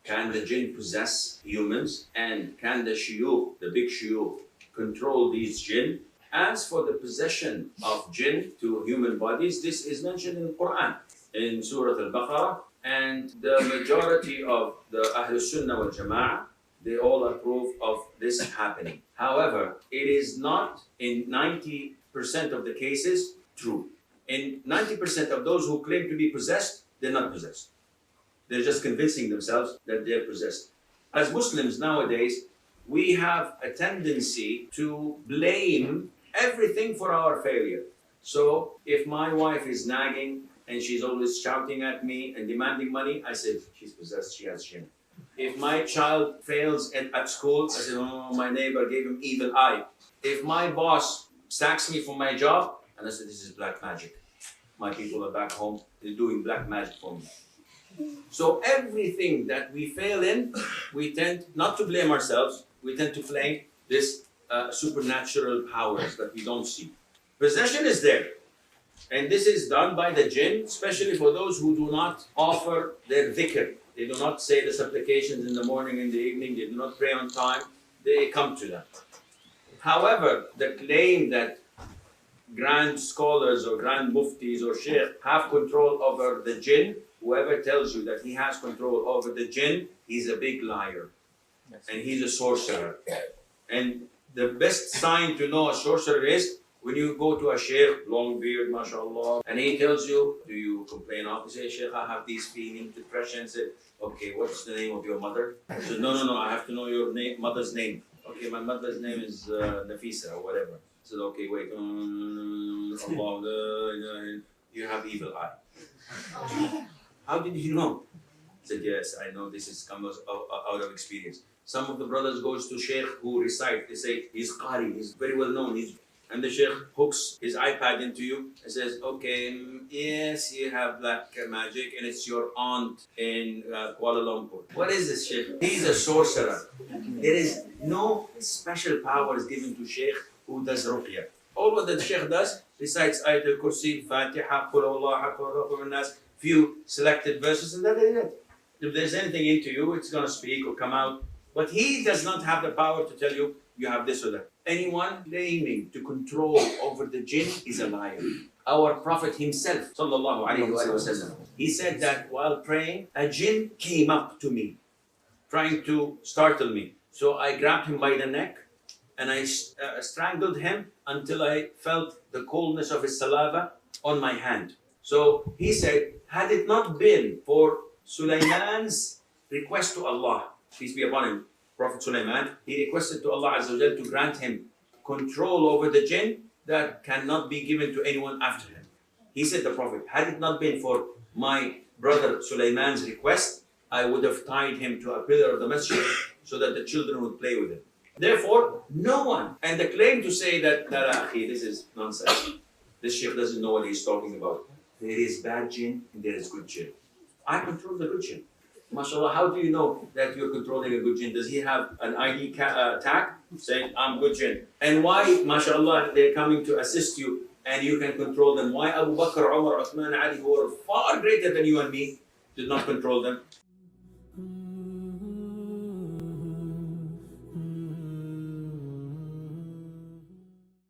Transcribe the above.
can the jinn possess humans? And can the shuyukh, the big shuyukh, control these jinn? As for the possession of jinn to human bodies, this is mentioned in the Quran, in Surah Al-Baqarah, and the majority of the Ahlul Sunnah wal Jama'ah, they all approve of this happening. However, it is not in 90% of the cases true. In 90% of those who claim to be possessed, they're not possessed. They're just convincing themselves that they're possessed. As Muslims nowadays, we have a tendency to blame everything for our failure. So if my wife is nagging and she's always shouting at me and demanding money, I say, she's possessed, she has jinn. If my child fails at school, I say, oh, my neighbor gave him evil eye. If my boss sacks me from my job, and I say, this is black magic. My people are back home, they're doing black magic for me. So everything that we fail in, we tend not to blame ourselves, we tend to blame this supernatural powers that we don't see. Possession is there. And this is done by the jinn, especially for those who do not offer their dhikr. They do not say the supplications in the morning and the evening, they do not pray on time, they come to them. However, the claim that grand scholars or grand muftis or sheikh have control over the jinn, whoever tells you that he has control over the jinn, he's a big liar. And he's a sorcerer. And the best sign to know a sorcerer is when you go to a sheikh, long beard, mashallah, and he tells you, do you complain of? You say, Sheikh, I have these feelings, depression. Say, okay, what's the name of your mother? I said, no, I have to know your mother's name. Okay, my mother's name is Nafisa or whatever. I said, okay, wait. Allah, you have evil eye. How did you know? I said, yes, I know this comes out of experience. Some of the brothers goes to sheikh who recite, they say, he's qari, he's very well known. And the sheikh hooks his iPad into you and says, okay, yes, you have black magic and it's your aunt in Kuala Lumpur. What is this sheikh? He's a sorcerer. There is no special powers given to sheikh who does ruqyah. All what the sheikh does, recites Ayatul Kursi, Fatiha, Qul Allah, Qul Nas, few selected verses, and that is it. If there's anything into you, it's going to speak or come out. But he does not have the power to tell you, you have this or that. Anyone claiming to control over the jinn is a liar. Our Prophet himself, sallallahu alaihi wasallam, he said that while praying, a jinn came up to me, trying to startle me. So I grabbed him by the neck and I strangled him until I felt the coldness of his saliva on my hand. So he said, had it not been for Sulaiman's request to Allah, peace be upon him, Prophet Sulaiman, he requested to Allah Azza wa Jal to grant him control over the jinn that cannot be given to anyone after him. He said, the Prophet, had it not been for my brother Sulaiman's request, I would have tied him to a pillar of the masjid so that the children would play with him. Therefore, no one, and the claim to say that, this is nonsense. This sheikh doesn't know what he's talking about. There is bad jinn and there is good jinn. I control the good jinn. MashaAllah, how do you know that you're controlling a good jinn? Does he have an ID tag saying, I'm good jinn? And why, MashaAllah, they're coming to assist you and you can control them? Why Abu Bakr, Umar, Uthman, Ali, who are far greater than you and me, did not control them?